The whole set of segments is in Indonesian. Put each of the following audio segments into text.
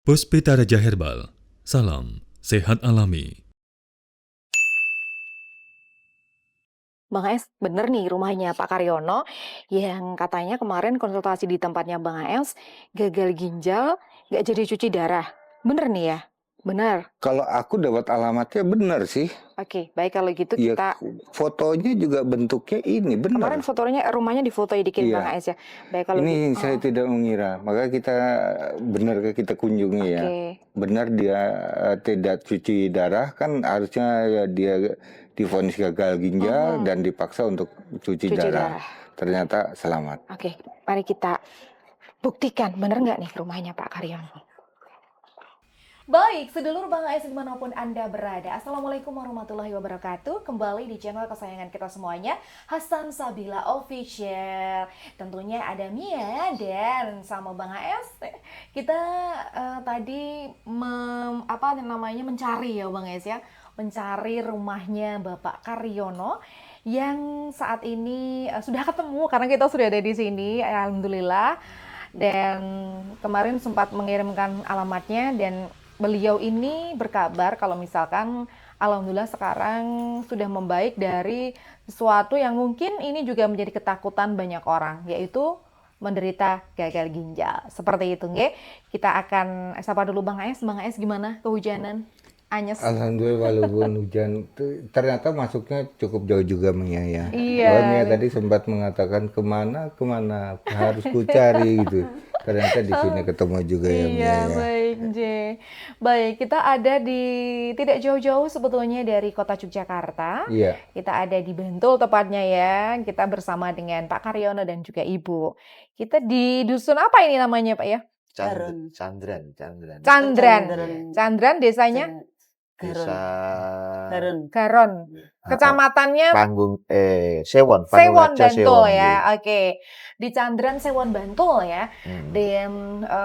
Puspita Raja Herbal, salam sehat alami. Bang AS, bener nih rumahnya Pak Karyono yang katanya kemarin konsultasi di tempatnya Bang AS gagal ginjal, nggak jadi cuci darah. Bener nih ya? Bener. Kalau aku dapat alamatnya benar sih. Oke, baik kalau gitu Ya, kita fotonya juga bentuknya ini kemarin benar. fotonya rumahnya difotoin dikirim Bang Iya. AS ya. Baik kalau Ini gitu. saya tidak mengira. Maka kita benar kita kunjungi ya. Oke. Benar dia tidak cuci darah, kan harusnya ya dia divonis gagal ginjal dan dipaksa untuk cuci darah. darah. Ternyata selamat. Oke, mari kita buktikan bener nggak nih rumahnya Pak Karyono. Baik, sedulur Bang AS dimanapun Anda berada. Assalamualaikum warahmatullahi wabarakatuh. Kembali di channel kesayangan kita semuanya, Hasan Sabila Official. Tentunya ada Mia dan sama Bang AS. Kita tadi mencari ya Bang AS ya, mencari rumahnya Bapak Karyono yang saat ini sudah ketemu karena kita sudah ada di sini. Alhamdulillah. Dan kemarin sempat mengirimkan alamatnya dan beliau ini berkabar kalau misalkan alhamdulillah sekarang sudah membaik dari sesuatu yang mungkin ini juga menjadi ketakutan banyak orang, yaitu menderita gagal ginjal. Seperti itu, nggih. Kita akan sapa dulu Bang AS. Bang AS gimana kehujanan? Anyes. Alhamdulillah walaupun hujan ternyata masuknya cukup jauh juga Mia ya. Iya. Mia tadi sempat mengatakan kemana harus ku cari gitu. Ternyata di sini ketemu juga ya Mia Iya, ya. baik J. Baik, kita ada di tidak jauh-jauh sebetulnya dari kota Yogyakarta. Iya. Kita ada di Bantul tepatnya ya. Kita bersama dengan Pak Karyono dan juga Ibu. Kita di dusun apa ini namanya Pak ya? Candran. Candran desanya Desa Garon. Kecamatannya Panggung Sewon Sewon Raja Bantul Sewon, ya. Oke. Di Candran Sewon Bantul ya. Hmm. Dan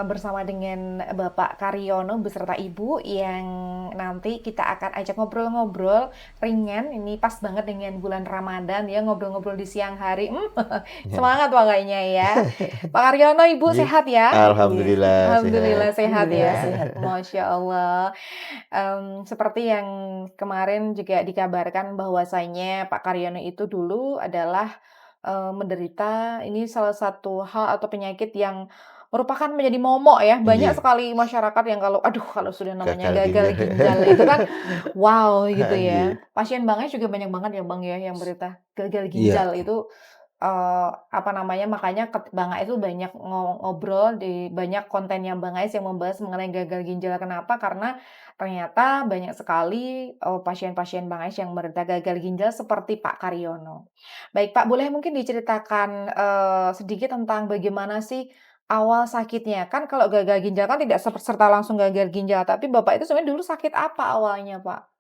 bersama dengan Bapak Karyono beserta Ibu yang nanti kita akan ajak ngobrol-ngobrol ringan. Ini pas banget dengan bulan Ramadan ya, ngobrol-ngobrol di siang hari. Semangat pokoknya ya. Pak Karyono, Ibu sehat ya? Alhamdulillah. Alhamdulillah sehat ya. Sehat. Masya Allah. Seperti yang kemarin juga dikabarkan bahwasanya Pak Karyono itu dulu adalah menderita ini salah satu hal atau penyakit yang merupakan menjadi momok ya. Banyak Iya. sekali masyarakat yang kalau sudah namanya Gagal gagal ginjal. ginjal itu kan wow gitu ya. Iya. Pasien Bangnya juga banyak banget ya Bang ya yang berita gagal Iya. ginjal itu makanya Bang Ais itu banyak ngobrol di banyak kontennya Bang Ais yang membahas mengenai gagal ginjal. Kenapa? Karena ternyata banyak sekali pasien-pasien Bang Ais yang menderita gagal ginjal seperti Pak Karyono. Baik Pak, boleh mungkin diceritakan sedikit tentang bagaimana sih awal sakitnya? Kan kalau gagal ginjal kan tidak serta langsung gagal ginjal, tapi Bapak itu sebenarnya dulu sakit apa awalnya Pak?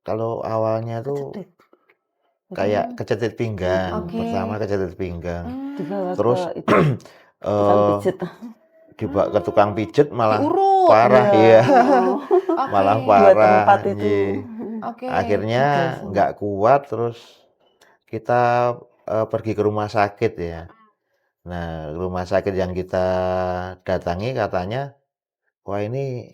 Kalau awalnya tuh kayak kecetit pinggang. Oke. Pertama kecetit pinggang. Dibawa Terus ke itu, tukang pijet. dibawa ke tukang pijet malah Diurut. parah ya. Oke. Malah Dua parah. tempat itu. Iya. Oke. Akhirnya nggak kuat, terus kita pergi ke rumah sakit ya. Nah, rumah sakit yang kita datangi katanya, wah ini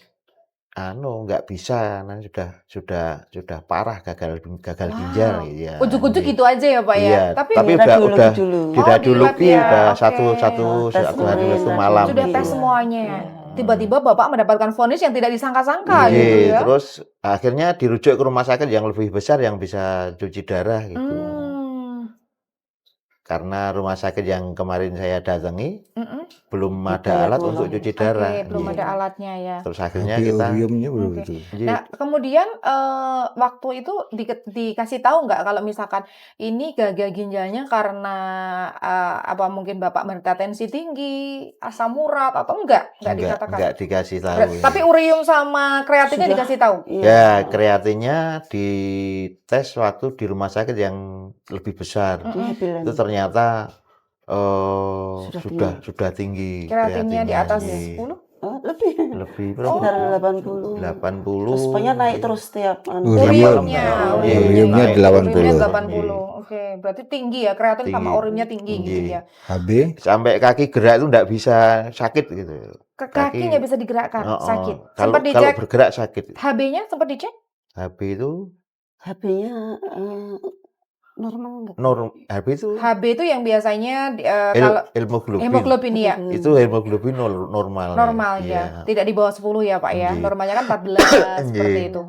nggak bisa, nanti sudah parah gagal ginjal Wow. ya. Ujuk-ujuk Iya. gitu aja ya Pak ya. Iya, Tapi tapi radiologi udah dulu. diradiologi di lab ya, udah oke. satu Tes hari urin, itu malam sudah gitu. tes semuanya. Tiba-tiba Bapak mendapatkan vonis yang tidak disangka-sangka Iya, gitu ya. terus akhirnya dirujuk ke rumah sakit yang lebih besar yang bisa cuci darah gitu. Karena rumah sakit yang kemarin saya datangi belum ada alat untuk cuci darah. Oke, belum Iya. ada alatnya ya. Terus akhirnya kita Bioriumnya belum Oke. itu. Nah, kemudian waktu itu dikasih tahu nggak kalau misalkan ini gagal ginjalnya karena mungkin Bapak menderita tensi tinggi, asam urat atau enggak? Enggak dikatakan. enggak dikasih tahu. Ya. Tapi urium sama kreatinnya Sudah. dikasih tahu. Ya, kreatinnya dites waktu di rumah sakit yang lebih besar. Itu ternyata sudah tinggi Kreatinnya di atas Iya. 10? Lebih. Lebih berapa? Sekitar 80. 80. Terus pokoknya naik terus setiap Urium. Uriumnya, Uriumnya naik. 80. Urimnya Iya. 80. Oke, berarti tinggi ya, kreatin sama Tinggi. urimnya tinggi gitu Tinggi. ya. HB Sampai kaki gerak itu enggak bisa sakit gitu. Ke kaki nggak bisa digerakkan, Heeh. sakit. Kalau Sempat dicek bergerak sakit. HB-nya, sempat dicek? HB itu HP-nya normal enggak? HB itu HB itu yang biasanya kalau hemoglobin. hemoglobin ya, Itu hemoglobin normal. normal ya. Tidak di bawah 10 ya, Pak ya. Nggih. Normalnya kan 14 seperti Nggih. itu.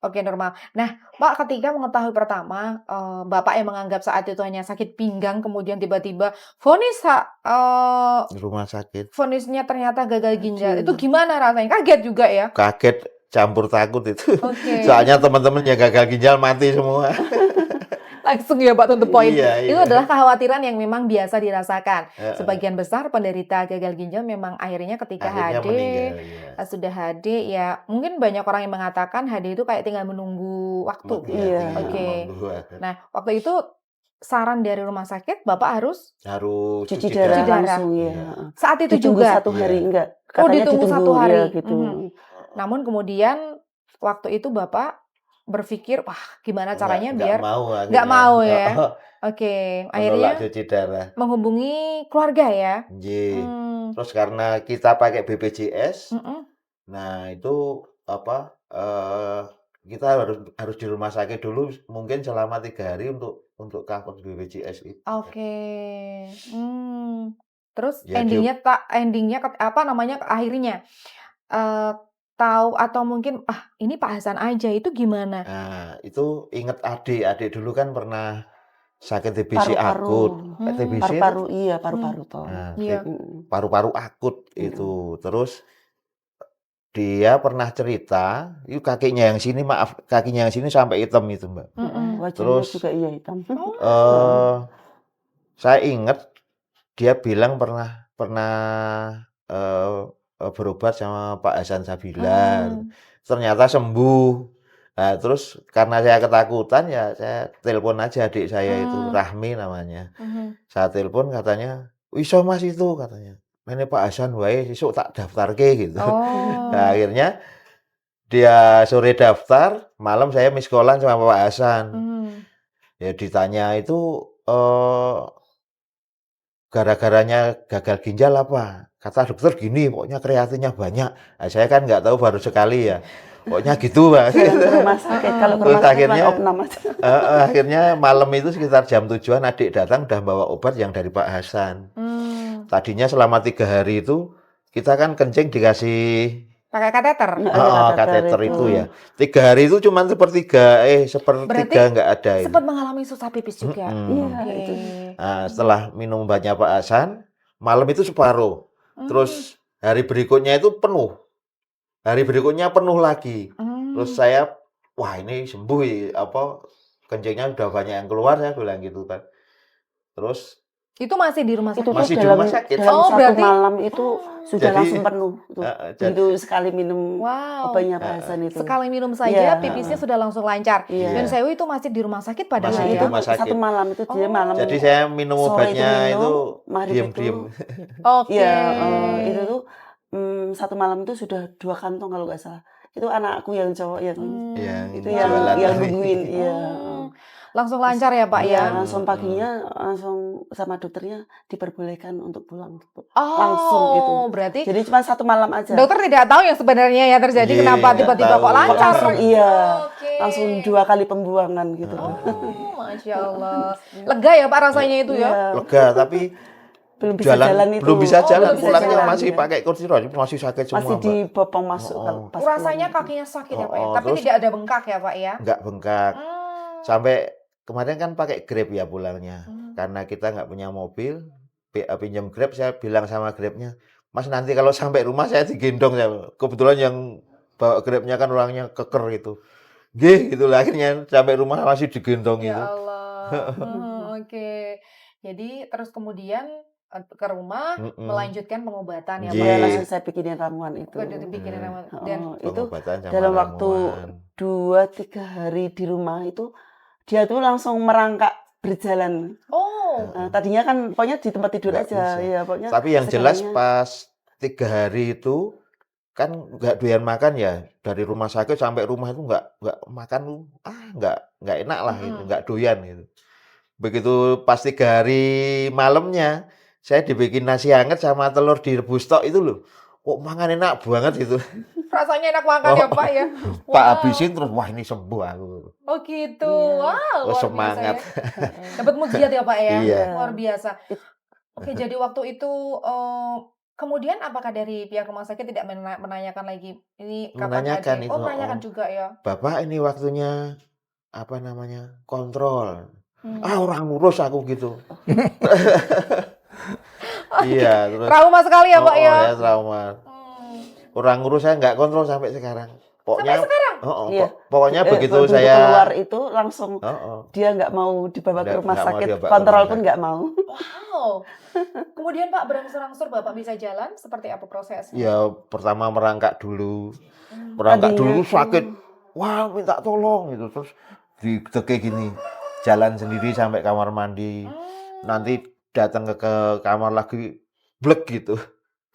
Oke, normal. Nah, Pak, ketika mengetahui pertama, Bapak yang menganggap saat itu hanya sakit pinggang, kemudian tiba-tiba Rumah sakit. vonisnya ternyata gagal ginjal. Itu gimana rasanya? Kaget juga ya? Kaget campur takut itu. Oke. Soalnya teman-teman yang gagal ginjal mati semua. Langsung ya, Pak, to the point. Iya, Itu iya. adalah kekhawatiran yang memang biasa dirasakan. Heeh. Sebagian besar penderita gagal ginjal memang akhirnya ketika Akhirnya HD, meninggal, iya. sudah HD, ya mungkin banyak orang yang mengatakan HD itu kayak tinggal menunggu waktu. Iya. Oke. Menunggu. Nah, waktu itu saran dari rumah sakit, Bapak harus Harus Cuci darah Cuci darah. langsung ya. Iya. saat itu Ditunggu juga. 1 hari Iya. enggak? Oh, Katanya ditunggu 1 ya, hari. gitu. Namun kemudian waktu itu Bapak berpikir, wah gimana caranya biar nggak mau ya. Oke, akhirnya menolak cuci darah. menghubungi keluarga ya. Nggih. Hmm. Terus karena kita pakai BPJS, Mm-mm. nah itu kita harus di rumah sakit dulu mungkin selama 3 hari untuk cover BPJS itu. Oke. Terus Ya, endingnya akhirnya tahu atau mungkin ini Pak Hasan aja, itu gimana? Nah, itu inget adik dulu kan pernah sakit TBC Paru-paru. akut. TBC itu, Paru-paru iya, paru-paru toh. nah, Iya. paru-paru akut itu. Terus dia pernah cerita, itu kakinya yang sini sampai hitam itu, Mbak. Wajahnya Terus juga iya hitam. Saya ingat dia bilang pernah berobat sama Pak Hasan Sabila. Ternyata sembuh. Nah, terus karena saya ketakutan ya saya telepon aja adik saya itu, Rahmi namanya. Saya telepon katanya, "Iso Mas itu," katanya. "Ini Pak Hasan wae sesuk tak daftarke," gitu. Nah, akhirnya dia sore daftar, malam saya miss call-an sama Pak Hasan. Ya ditanya itu gara-garanya gagal ginjal apa? Kata dokter gini, pokoknya kreatinnya banyak. Nah, saya kan nggak tahu, baru sekali ya. Pokoknya gitu, Pak. Ke rumah sakit. Kalau ke Terus rumah sakit akhirnya- mah opnam aja. Akhirnya malam itu sekitar jam 7-an adik datang udah bawa obat yang dari Pak Hasan. Tadinya selama 3 hari itu kita kan kencing dikasih Pakai kateter. kateter itu ya. 3 hari itu cuma sepertiga nggak ada itu. Sempat mengalami susah pipis juga. Iya, Oke. itu. Nah, setelah minum obatnya Pak Hasan, malam itu separuh. Terus hari berikutnya itu penuh. Hari berikutnya penuh lagi. Terus saya, wah ini sembuh ya, kencingnya udah banyak yang keluar, saya bilang gitu kan. Terus Itu masih di rumah sakit. Itu tuh Masih di dalam, rumah sakit. dalam satu berarti malam itu sudah Jadi- langsung penuh. Tuh. jadi- Itu sekali minum Wow. obatnya Pak Hasan itu. Sekali minum saja Iya. pipisnya sudah langsung lancar. Iya. Dan Sewu itu masih di rumah sakit padahal Masih di ya. rumah sakit. Satu malam itu dia malam. jadi saya minum sore obatnya minum, itu maghrib diam-diam. Oke. Iya, itu tuh satu malam itu sudah 2 kantong kalau nggak salah. Itu anakku yang cowok yang Yang itu yang jualan. nungguin. Iya. Langsung lancar ya Pak Iya, ya. langsung paginya langsung sama dokternya diperbolehkan untuk pulang gitu. Oh, langsung itu. berarti Jadi cuma 1 malam aja. dokter tidak tahu yang sebenarnya ya terjadi, Iya, kenapa nggak tiba-tiba tahu. kok lancar. Langsung iya. Oke. Langsung 2 kali pembuangan gitu. Oh, Masya Allah. Lega ya Pak rasanya itu ya? Iya. Lega, tapi Belum bisa jalan itu. belum bisa jalan, belum bisa pulangnya jalan, masih iya. pakai kursi roda, masih sakit semua, Masih Mbak. dibopong masuk kalau pas Rasanya pulang. kakinya sakit ya Pak ya? Oh, Tapi terus- tidak ada bengkak ya Pak ya? Nggak bengkak. Sampai kemarin kan pakai Grab ya pulangnya. Hmm. Karena kita nggak punya mobil, pinjam Grab, saya bilang sama Grabnya, "Mas nanti kalau sampai rumah saya digendong." Kebetulan yang bawa Grabnya kan orangnya keker itu. Nggih, gitu lah, akhirnya sampai rumah masih digendong Ya itu. Allah. Oke. Jadi terus kemudian ke rumah melanjutkan pengobatan ya Pak. Iya. Ya langsung saya bikinin ramuan itu. Udah dibikinin sama dan Itu Pengobatan sama dalam waktu ramuan. 2-3 hari di rumah itu dia tuh langsung merangkak berjalan. Tadinya kan pokoknya di tempat tidur Nggak aja bisa. ya pokoknya. Tapi yang jelas segalanya- pas 3 hari itu kan nggak doyan makan ya, dari rumah sakit sampai rumah itu nggak makan tuh, nggak enak lah gitu, nggak doyan gitu. Begitu pas 3 hari malamnya, saya dibikin nasi hangat sama telur direbus tok itu loh, kok mangan enak banget gitu. Rasanya enak makan ya Pak ya. Pak Wow. habisin terus, wah ini sembuh aku. Oh gitu. Iya. Wow, Oh, luar biasa semangat. ya. Dapat mukjizat ya Pak ya. Iya. Luar biasa. Oke, jadi waktu itu kemudian apakah dari pihak rumah sakit tidak menanyakan lagi ini kapan Menanyakan haji? itu, Oh, menanyakan juga ya. Bapak ini waktunya apa namanya kontrol. Hmm. Orang ngurus aku gitu. Iya, terus Trauma sekali ya Pak ya. ya trauma. Orang ngurus saya nggak kontrol sampai sekarang. Pokoknya, Sampai sekarang? Iya. pokoknya begitu Begitu saya keluar itu langsung oh, dia nggak mau dibawa ke rumah Nggak mau sakit, dibawa ke kontrol rumah pun sakit. nggak mau. Wow. Kemudian Pak berangsur-angsur Bapak bisa jalan, seperti apa prosesnya? ya pertama merangkak dulu. Merangkak Tadinya, dulu sakit. Wah, minta tolong gitu. Terus dideke gini. Jalan sendiri sampai kamar mandi. Nanti datang ke kamar lagi blek gitu.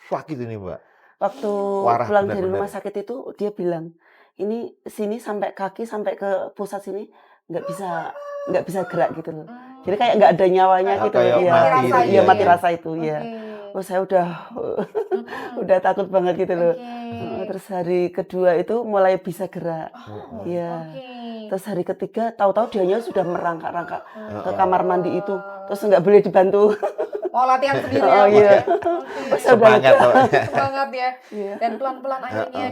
Sakit ini, Mbak. Waktu Warah pulang dari benar-benar. rumah sakit itu dia bilang, ini sini sampai kaki sampai ke pusat sini nggak bisa gerak gitu loh. Jadi kayak nggak ada nyawanya Kayak gitu. kayak Iya, mati rasa gitu iya ya. mati rasa itu Oke. ya. Oh saya udah takut banget gitu loh. Oke. Terus hari kedua itu mulai bisa gerak. Oh, Iya. oke. Terus hari ketiga tahu-tahu dianya sudah merangkak-rangkak ke kamar mandi itu. Terus nggak boleh dibantu. Mau latihan sendiri ya. Oh iya. Oke. Saya udah Semangat lega. pokoknya. Semangat ya. Iya. Dan pelan-pelan akhirnya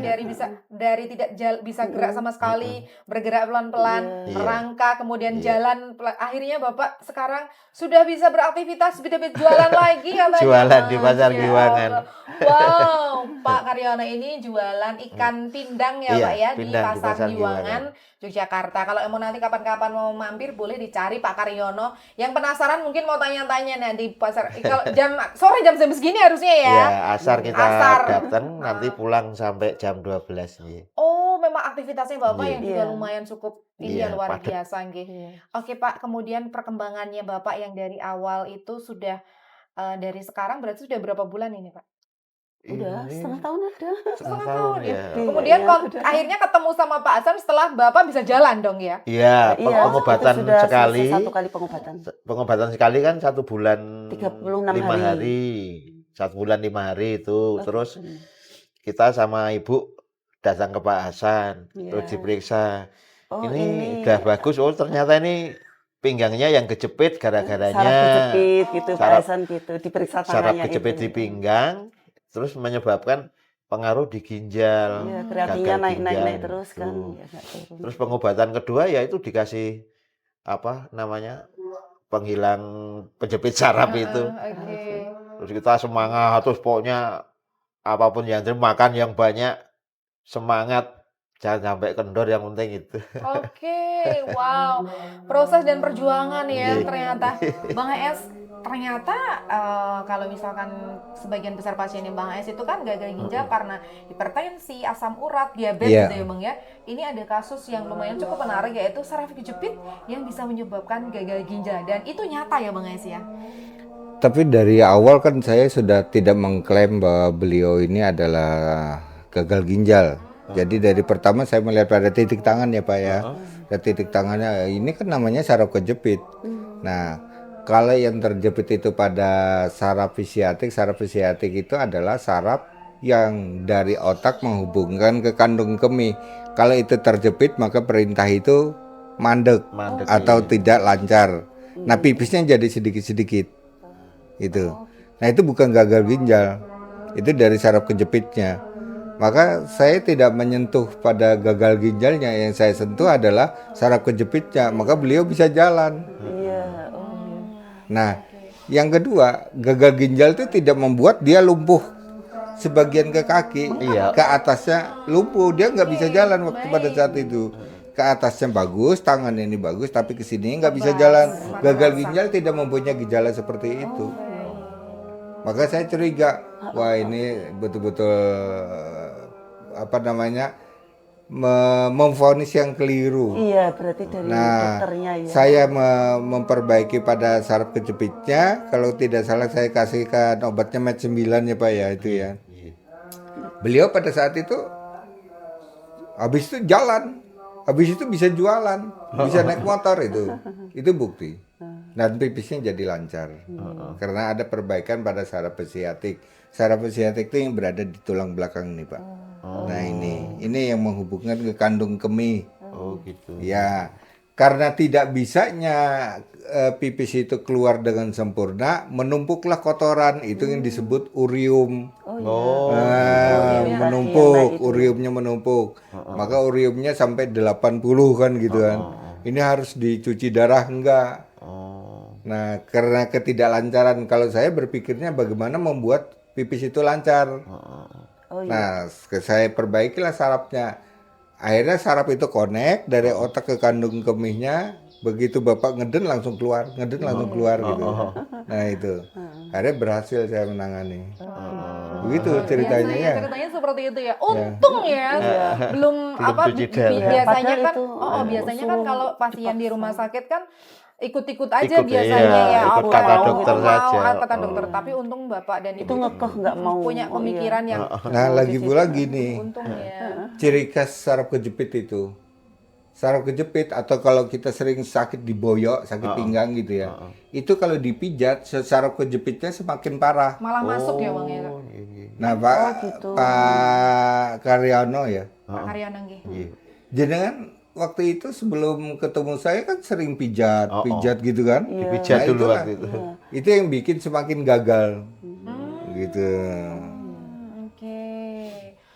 dari tidak bisa gerak sama sekali, bergerak pelan-pelan, Iya. merangkak, kemudian Iya. jalan. Akhirnya Bapak sekarang sudah bisa beraktivitas, sudah bisa jualan lagi katanya. Jualan di pasar Masya Giwangan. Allah. Wow, Pak Karyono ini jualan ikan pindang ya Iya, Pak ya di pindang di Pasar Pasar Giwangan, Yogyakarta. Kalau mau nanti kapan-kapan mau mampir boleh dicari Pak Karyono. Yang penasaran mungkin mau tanya-tanya nih di pasar. Kalau sore jam segini harusnya ya. Ya, asar kita Asar. datang, nanti pulang sampai jam 12 nih. Oh, memang aktivitasnya Bapak Iya. yang juga Iya. lumayan cukup ini Iya, ya luar padat. biasa nggih. Oke Pak, kemudian perkembangannya Bapak yang dari awal itu sudah dari sekarang berarti sudah berapa bulan ini Pak? Udah Ini setengah tahun ada. setengah tahun ya. Lebih. Kemudian Iya, udah. akhirnya ketemu sama Pak Hasan setelah Bapak bisa jalan dong ya? Iya, Iya, pengobatan itu sudah sekali. selesai 1 kali pengobatan. Pengobatan sekali kan 1 bulan 36 5 hari. hari. 1 bulan 5 hari itu. Oh, Terus kita sama ibu datang ke Pak Hasan, terus Iya. diperiksa. Oh, Ini udah bagus. Oh, ternyata ini pinggangnya yang kejepit saraf gara-garanya. kejepit gitu, Pak Saraf- Hasan gitu, diperiksa Saraf tangannya kejepit itu. di pinggang, terus menyebabkan pengaruh di ginjal. Iya, kreatinnya gagal naik-naik ginjal, terus kan. gitu. Ya, nggak turun. Terus pengobatan kedua ya itu dikasih apa namanya penghilang penjepit saraf itu. Oke. Terus kita semangat, terus pokoknya apapun yang makan yang banyak, semangat, jangan sampai kendor yang penting itu. Oke, wow. Proses dan perjuangan ya Iya. ternyata. Bang Es, ternyata kalau misalkan sebagian besar pasien yang Bang Es itu kan gagal ginjal karena hipertensi, asam urat, diabetes Iya. ya Bang ya. Ini ada kasus yang lumayan cukup menarik yaitu saraf kejepit yang bisa menyebabkan gagal ginjal dan itu nyata ya Bang Es ya. Tapi dari awal kan saya sudah tidak mengklaim bahwa beliau ini adalah gagal ginjal. Jadi dari pertama saya melihat pada titik tangan ya Pak ya. Dan titik tangannya ini kan namanya saraf kejepit. Nah, kalau yang terjepit itu pada saraf fisiatik itu adalah saraf yang dari otak menghubungkan ke kandung kemih. Kalau itu terjepit maka perintah itu mandek Mandek, atau iya. tidak lancar. Nah, pipisnya jadi sedikit-sedikit. Itu. Nah, itu bukan gagal ginjal. Itu dari saraf kejepitnya. Maka saya tidak menyentuh pada gagal ginjalnya, yang saya sentuh adalah saraf kejepitnya, maka beliau bisa jalan. Iya, oh iya. Nah, yang kedua, gagal ginjal itu tidak membuat dia lumpuh sebagian ke kaki, Iya. ke atasnya lumpuh, dia nggak bisa jalan waktu pada saat itu. Ke atasnya bagus, tangan ini bagus, tapi ke sini nggak bisa jalan. Gagal ginjal tidak mempunyai gejala seperti itu. Maka saya curiga, wah ini betul-betul apa namanya memvonis yang keliru. Iya, berarti dari Nah, dokternya ya. saya memperbaiki pada saraf kejepitnya. Kalau tidak salah saya kasihkan obatnya Med 9 ya Pak ya itu ya. Beliau pada saat itu habis itu jalan, habis itu bisa jualan, bisa naik motor itu bukti. Dan pipisnya jadi lancar karena ada perbaikan pada saraf siatik. Saraf siatik itu yang berada di tulang belakang nih Pak. Nah ini yang menghubungkan ke kandung kemih. Oh gitu. Ya, karena tidak bisanya pipis itu keluar dengan sempurna, menumpuklah kotoran, itu yang disebut urium. Menumpuk, uriumnya menumpuk. Maka uriumnya sampai 80 kan gitu kan. Ini harus dicuci darah enggak? Nah, karena ketidaklancaran, kalau saya berpikirnya bagaimana membuat pipis itu lancar. Nah, saya perbaikilah sarafnya. Akhirnya saraf itu connect dari otak ke kandung kemihnya. Begitu Bapak ngeden langsung keluar gitu. Nah itu, akhirnya berhasil saya menangani. Begitu ceritanya ya. Ceritanya seperti itu ya. Untung ya, belum cuci darah. biasanya kan, Padahal biasanya kan kalau pasien di rumah sakit kan ikut-ikut aja Ikut, biasanya iya, ya. ikut kata dokter saja. Kata dokter. Tapi untung Bapak dan itu Ibu ngekeh nggak mau punya pemikiran yang Nah lagi pula gini, untung ya. ciri khas saraf kejepit itu. Saraf kejepit atau kalau kita sering sakit di boyok, sakit pinggang gitu ya. Itu kalau dipijat, saraf kejepitnya semakin parah. Malah masuk ya Bang ya. Nah Pak Karyono ya. Pak Haryono nggih. Jenengan waktu itu sebelum ketemu saya kan sering pijat gitu kan. Dipijat dulu itulah. waktu itu. Itu yang bikin semakin gagal. Gitu.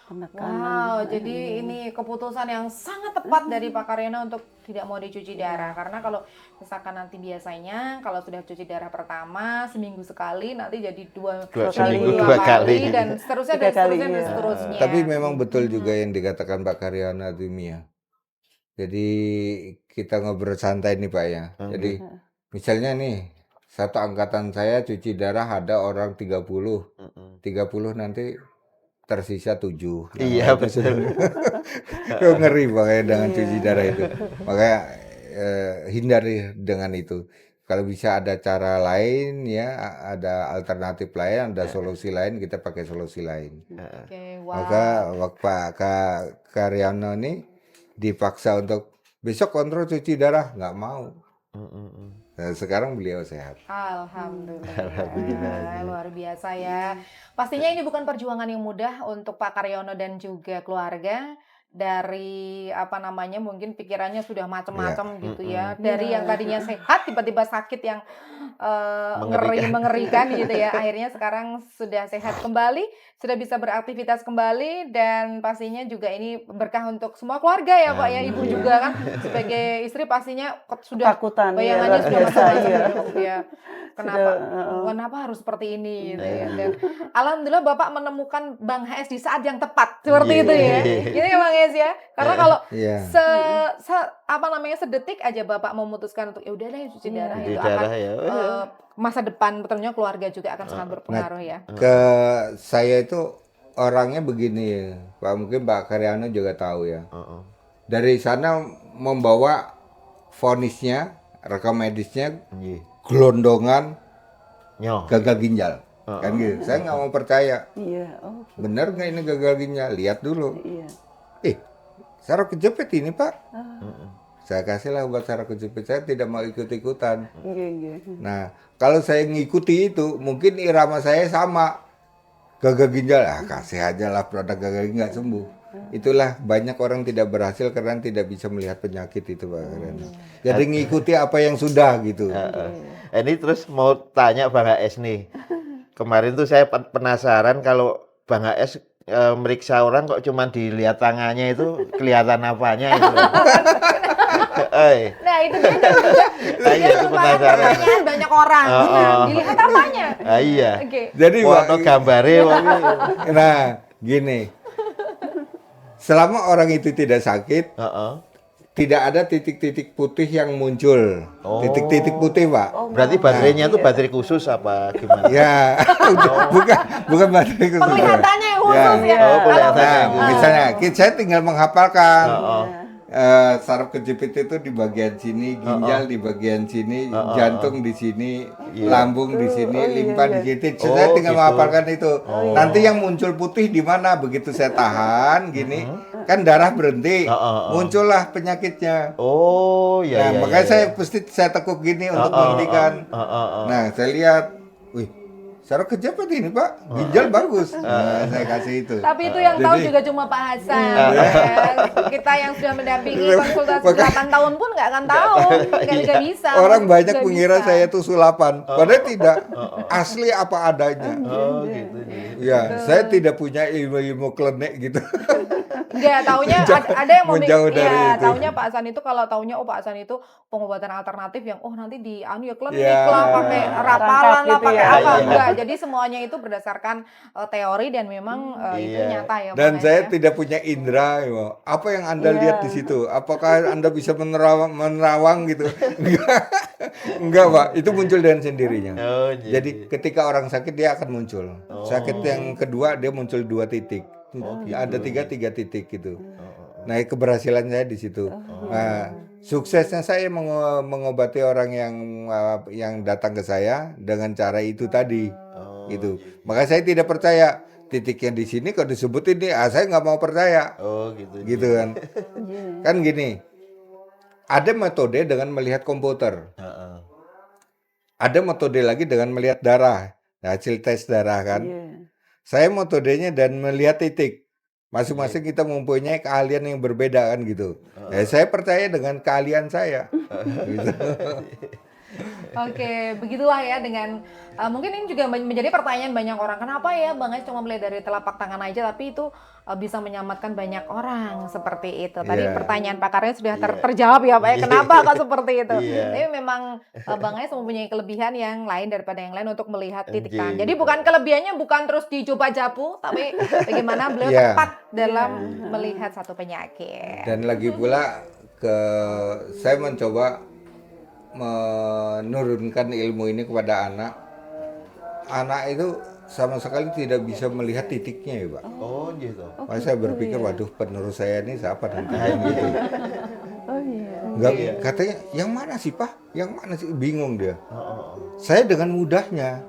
Wow, jadi ini keputusan yang sangat tepat dari Pak Karyono untuk tidak mau dicuci darah. Karena kalau misalkan nanti biasanya kalau sudah cuci darah pertama seminggu sekali, nanti jadi dua kali dan seterusnya dan seterusnya dan seterusnya. Tapi memang betul juga yang dikatakan Pak Karyono itu Mia. Jadi kita ngobrol santai nih Pak ya. Jadi misalnya nih satu angkatan saya cuci darah ada orang 30 nanti tersisa 7. Iya betul. Ngeri banget dengan cuci darah itu. Makanya hindari dengan itu. Kalau bisa ada cara lain ya, ada alternatif lain, ada solusi lain, kita pakai solusi lain. Maka Pak Karyono ini dipaksa untuk besok kontrol cuci darah, nggak mau. Nah, sekarang beliau sehat. Alhamdulillah. Luar biasa ya. Pastinya ini bukan perjuangan yang mudah untuk Pak Karyono dan juga keluarga. Dari mungkin pikirannya sudah macam-macam gitu ya. Dari yang tadinya sehat tiba-tiba sakit yang mengerikan gitu ya. Akhirnya sekarang sudah sehat kembali, sudah bisa beraktivitas kembali, dan pastinya juga ini berkah untuk semua keluarga ya Pak ya. Ibu juga kan sebagai istri pastinya sudah takutan, bayangannya sudah macam-macam ya. Kenapa harus seperti ini gitu ya. Dan alhamdulillah Bapak menemukan Bang HS di saat yang tepat seperti itu ya. Gitu ya Bang HS ya. Karena kalau sedetik aja Bapak memutuskan untuk ya udah deh cuci darah itu akan masa depan betulnya keluarga juga akan sangat berpengaruh ya. Ke saya itu orangnya begini ya, Pak, mungkin Pak Karyono juga tahu ya. Dari sana membawa vonisnya, rekam medisnya, gelondongan gagal ginjal. Kan gitu. Saya nggak mau percaya. Bener nggak ini gagal ginjal? Lihat dulu. Saraf kejepit ini Pak. Saya kasihlah obat saraf kejepit, saya tidak mau ikut-ikutan. Nah, kalau saya ngikuti itu, mungkin irama saya sama. Gagal ginjal, kasih aja lah produk gagal ginjal, nggak sembuh. Itulah banyak orang tidak berhasil karena tidak bisa melihat penyakit itu Pak Karyono. Jadi ngikuti apa yang sudah gitu. Ini terus mau tanya Bang HS nih. Kemarin tuh saya penasaran kalau Bang HS meriksa orang kok cuma dilihat tangannya itu kelihatan apanya itu. Nah itu dia juga pertanyaan banyak orang. Dilihat apanya? Iya. Jadi foto gambarnya. Nah gini, selama orang itu tidak sakit, tidak ada titik-titik putih yang muncul. Titik-titik putih Pak. Berarti baterainya itu baterai khusus apa gimana? Ya, bukan baterai khusus. Penglihatannya yang khusus ya. Nah, misalnya saya tinggal menghafalkan. saraf kejepit itu di bagian sini, ginjal di bagian sini, jantung di sini, Iya. lambung di sini, limpa di sini. Saya Oh, tinggal gitu. menghafalkan itu. Nanti yang muncul putih di mana? Begitu saya tahan gini, kan darah berhenti, muncullah penyakitnya. Oh, iya, Nah, iya, makanya iya, saya iya. pasti saya tekuk gini untuk menghentikan. Nah, saya lihat, wih, saraf kejepit ini Pak, ginjal bagus. Nah, saya kasih itu. Tapi itu yang tahu Jadi- juga cuma Pak Hasan. Ya. Kita yang sudah mendampingi konsultasi 8 tahun pun nggak akan tahu, nggak bisa. Orang banyak Nggak mengira bisa. saya itu sulapan, padahal tidak. Asli apa adanya. Oh, gitu. Ya, saya tidak punya ilmu klinik gitu. Enggak, taunya ada yang mau menjauh dari ya, itu. taunya Pak Hasan itu kalau taunya Pak Hasan itu pengobatan alternatif yang nanti di klinik Ya. lah pakai rapalan lah Gitu pakai ya. apa Iya. enggak. Jadi semuanya itu berdasarkan teori dan memang itu Iya. nyata ya Dan Pak saya ya. tidak punya indera. Ya. Apa yang Anda Iya. lihat di situ? Apakah Anda bisa menerawang gitu? Enggak. Enggak, Pak. Itu muncul dengan sendirinya. Oh, Jadi ketika orang sakit dia akan muncul. Sakit yang kedua dia muncul 2 titik. Ada 3 titik gitu. Nah, keberhasilan saya di situ. Nah, suksesnya saya mengobati orang yang datang ke saya dengan cara itu tadi. Gitu. Maka saya tidak percaya titiknya di sini kalau disebutin nih, saya nggak mau percaya. Oh, gitu. Gitu kan. Kan gini. Ada metode dengan melihat komputer. Heeh. Ada metode lagi dengan melihat darah. Hasil tes darah kan. Iya. Saya metodenya dan melihat titik. Masing-masing kita mempunyai keahlian yang berbeda kan gitu. Ya, saya percaya dengan keahlian saya. Gitu. Oke, begitulah ya dengan mungkin ini juga menjadi pertanyaan banyak orang. Kenapa ya Bang Ais cuma melihat dari telapak tangan aja tapi itu bisa menyelamatkan banyak orang seperti itu. Tadi Iya. pertanyaan Pak Karyo sudah terjawab ya Pak ya. Kenapa kok seperti itu? Iya. Tapi memang Bang Ais mempunyai kelebihan yang lain daripada yang lain untuk melihat titik Anjing. tangan. Jadi bukan kelebihannya bukan terus dicoba japu, tapi bagaimana beliau Iya. tepat dalam melihat satu penyakit. Dan lagi pula saya mencoba menurunkan ilmu ini kepada anak. Anak itu sama sekali tidak bisa melihat titiknya ya Pak. Oh, gitu. Makanya saya berpikir, waduh penerus saya ini siapa nanti gitu. Oh iya. Enggak, katanya yang mana sih Pak? Yang mana sih? Bingung dia. Saya dengan mudahnya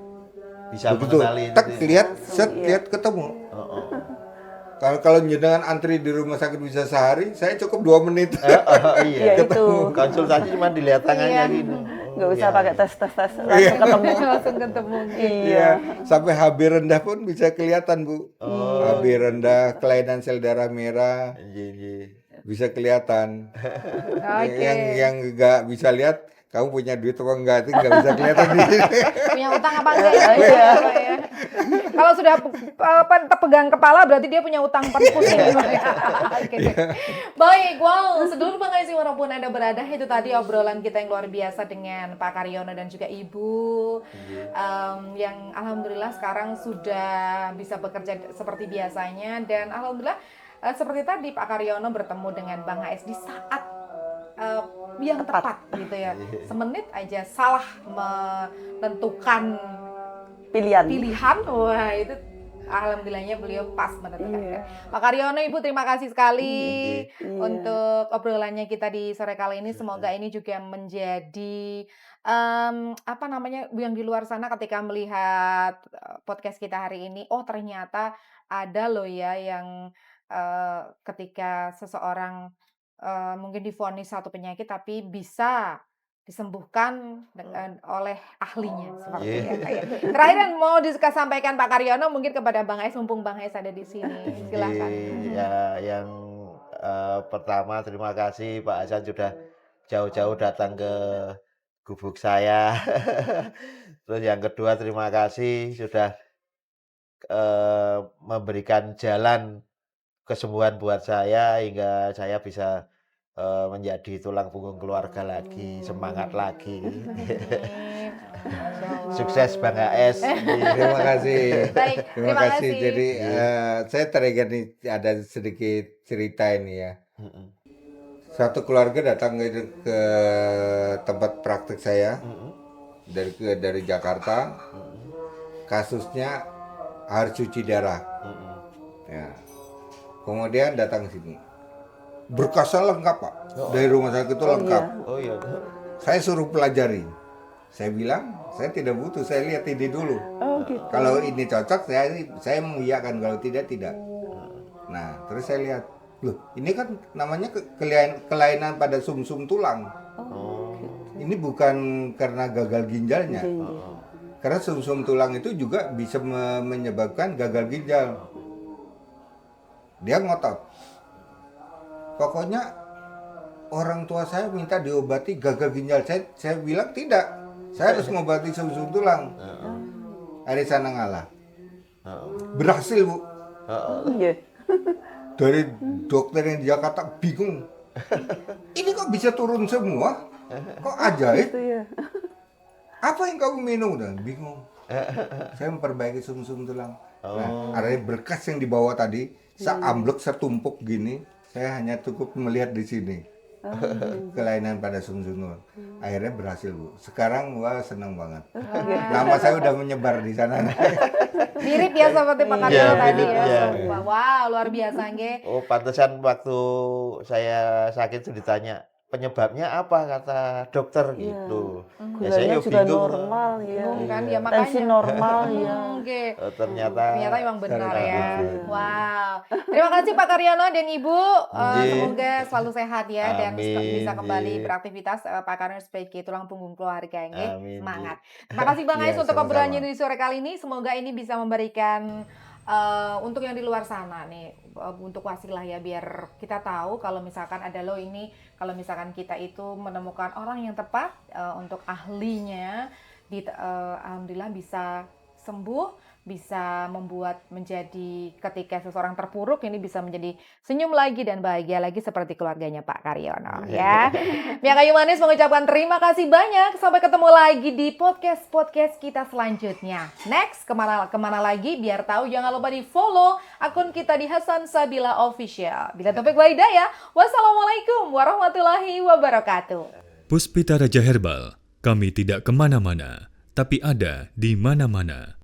Bisa begitu, mengenali tak itu. lihat, set lihat ketemu. Kalau jenengan antri di rumah sakit bisa sehari, saya cukup 2 menit. Iya itu. Konsultasi cuma dilihat tangannya Iya. gini. Nggak usah Iya. pakai tes langsung ketemu. Langsung ketemu. Iya. Sampai HB rendah pun bisa kelihatan Bu. HB rendah, kelainan sel darah merah Iya. bisa kelihatan. Oke. Yang nggak bisa lihat, kamu punya duit apa enggak itu nggak bisa kelihatan di sini. Punya utang apa enggak ya? Iya. Kalau sudah pegang kepala berarti dia punya utang pusing. Oke. Baik, wow, seluruh Bang Ais walaupun Anda berada, itu tadi obrolan kita yang luar biasa dengan Pak Karyono dan juga Ibu yang alhamdulillah sekarang sudah bisa bekerja seperti biasanya dan alhamdulillah seperti tadi Pak Karyono bertemu dengan Bang Ais di saat yang tepat gitu ya. Semenit aja salah menentukan Pilihan. wah itu alhamdulillahnya beliau pas menentukan. Iya. Pak Karyono, Ibu terima kasih sekali Iya. untuk obrolannya kita di sore kali ini. Semoga ini juga menjadi apa namanya yang di luar sana ketika melihat podcast kita hari ini. Oh ternyata ada loh ya yang ketika seseorang mungkin divonis satu penyakit tapi bisa disembuhkan oleh ahlinya seperti Iya. itu ya. Terakhir yang mau disampaikan Pak Karyono mungkin kepada Bang Ais, mumpung Bang Ais ada di sini. Silakan. Ya, yang pertama terima kasih Pak Hasan sudah jauh-jauh datang ke gubuk saya. Terus yang kedua terima kasih sudah memberikan jalan kesembuhan buat saya hingga saya bisa menjadi tulang punggung keluarga lagi, semangat lagi. Sukses Bang AS. Terima kasih. Baik, Terima terima kasih. kasih. Jadi saya teringat nih ada sedikit cerita ini ya. Satu keluarga datang ke tempat praktek saya dari Jakarta. Kasusnya harus cuci darah. Ya. Kemudian datang ke sini. berkasnya lengkap Pak. Dari rumah sakit itu lengkap. Oh iya. Saya suruh pelajari. Saya bilang, saya tidak butuh, saya lihat ini dulu. Oh gitu. Kalau ini cocok, saya mengiyakan. Kalau tidak, tidak. Nah, terus saya lihat, loh, ini kan namanya kelainan pada sumsum tulang. Oh, gitu. Ini bukan karena gagal ginjalnya. Karena sumsum tulang itu juga bisa menyebabkan gagal ginjal. Dia ngotot. Pokoknya orang tua saya minta diobati gagal ginjal. Saya bilang tidak. Saya harus mengobati sumsum tulang. Hari sana ngalah. Berhasil, Bu. Iya. Dari dokter yang di Jakarta bingung. Ini kok bisa turun semua? Kok ajaib? Itu ya. Apa yang kamu minum? Dan bingung. Saya memperbaiki sumsum tulang. Nah, area berkas yang dibawa tadi, seamblek, setumpuk gini, saya hanya cukup melihat di sini. Kelainan pada sumsum tulang. Akhirnya berhasil, Bu. Sekarang wah senang banget. Nama saya udah menyebar di sana. Mirip ya seperti Pak Karyono Iya, tadi mirip, ya. iya. Sumpah. Wow, luar biasa nggih. Oh, pantesan waktu saya sakit itu ditanya penyebabnya apa kata dokter gitu. Gulanya juga normal ya. Bingung kan ya Tensi makanya. normal ya. Oke. Oh, ternyata Memang benar Ternyata ya. betul. Wow. Terima kasih Pak Karyono dan Ibu. Nggih. Semoga selalu sehat ya dan Amin, bisa kembali nggih. beraktivitas. Pak Karyono sebagai tulang punggung keluarga nggih. Amin, Semangat. Terima kasih Bang Iya, Ais untuk sama-sama. obrolannya di sore kali ini. Semoga ini bisa memberikan untuk yang di luar sana nih untuk wasilah ya biar kita tahu kalau misalkan ada loh ini kalau misalkan kita itu menemukan orang yang tepat untuk ahlinya alhamdulillah bisa sembuh, bisa membuat menjadi ketika seseorang terpuruk ini bisa menjadi senyum lagi dan bahagia lagi seperti keluarganya Pak Karyono ya. Mia Kayu Manis mengucapkan terima kasih banyak. Sampai ketemu lagi di podcast kita selanjutnya. Next kemana lagi biar tahu jangan lupa di follow akun kita di Hasan Sabila Official. Bila topik ya. Wassalamualaikum warahmatullahi wabarakatuh. Puspita Raja Herbal, kami tidak kemana-mana, tapi ada di mana-mana.